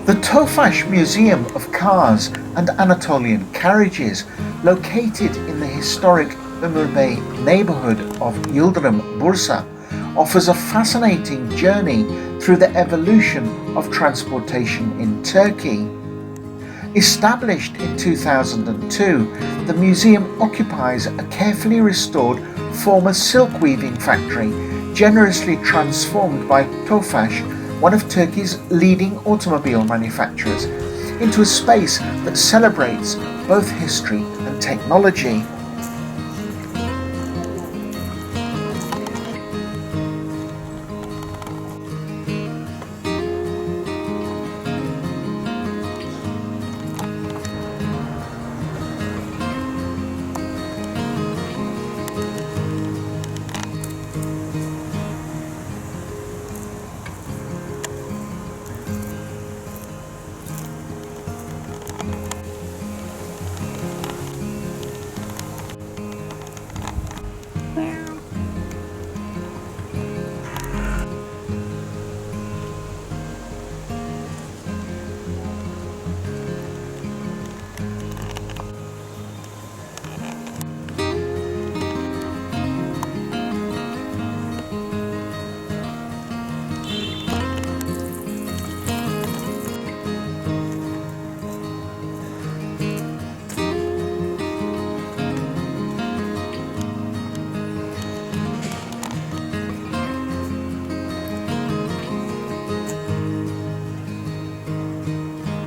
The Tofaş Museum of Cars and Anatolian Carriages, located in the historic Umurbey neighbourhood of Yıldırım, Bursa, offers a fascinating journey through the evolution of transportation in Turkey. Established in 2002, the museum occupies a carefully restored former silk weaving factory, generously transformed by Tofaş, one of Turkey's leading automobile manufacturers, into a space that celebrates both history and technology.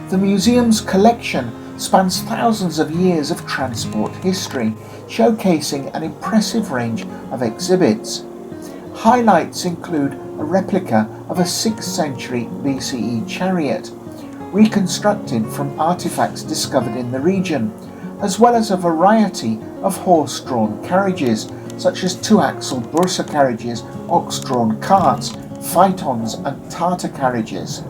The museum's collection spans thousands of years of transport history, showcasing an impressive range of exhibits. Highlights include a replica of a 6th century BCE chariot, reconstructed from artifacts discovered in the region, as well as a variety of horse-drawn carriages, such as 2-axle Bursa carriages, ox-drawn carts, phaetons and Tatar carriages.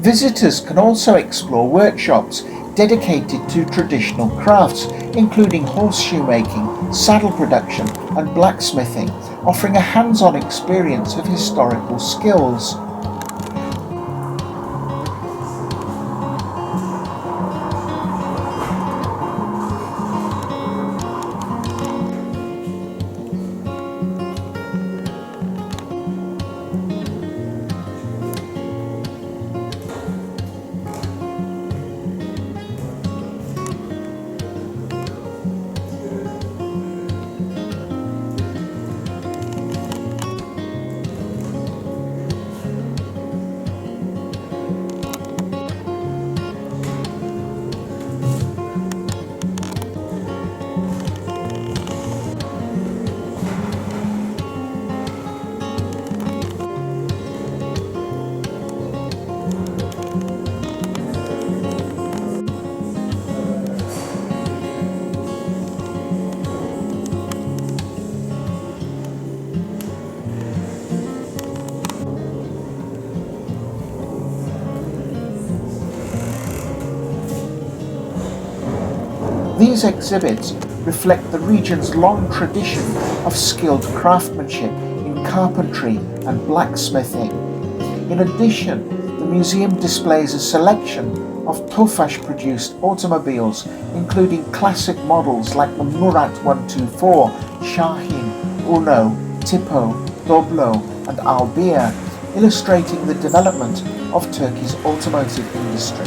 Visitors can also explore workshops dedicated to traditional crafts, including horseshoe making, saddle production and blacksmithing, offering a hands-on experience of historical skills. These exhibits reflect the region's long tradition of skilled craftsmanship in carpentry and blacksmithing. In addition, the museum displays a selection of Tofaş-produced automobiles, including classic models like the Murat 124, Şahin, Tipo, Doblò and Albea, illustrating the development of Turkey's automotive industry.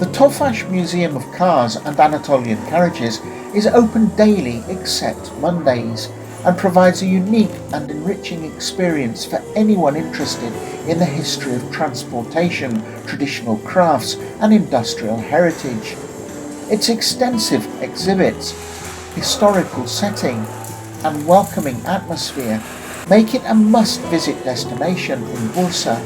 The Tofaş Museum of Cars and Anatolian Carriages is open daily except Mondays and provides a unique and enriching experience for anyone interested in the history of transportation, traditional crafts and industrial heritage. Its extensive exhibits, historical setting and welcoming atmosphere make it a must-visit destination in Bursa,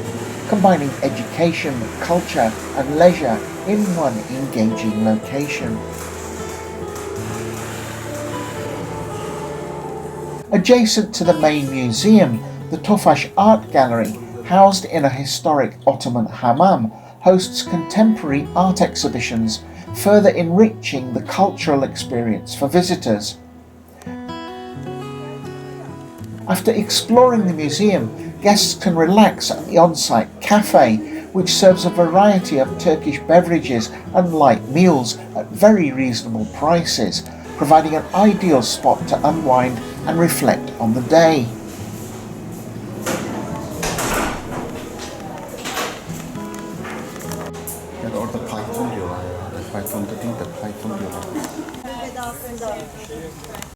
combining education, culture and leisure in one engaging location. Adjacent to the main museum, the Tofaş Art Gallery, housed in a historic Ottoman hammam, hosts contemporary art exhibitions, further enriching the cultural experience for visitors. After exploring the museum, guests can relax at the on-site café, which serves a variety of Turkish beverages and light meals at very reasonable prices, providing an ideal spot to unwind and reflect on the day. Ya da orada phaeton diyorlar. Phaeton da değil de phaeton diyorlar.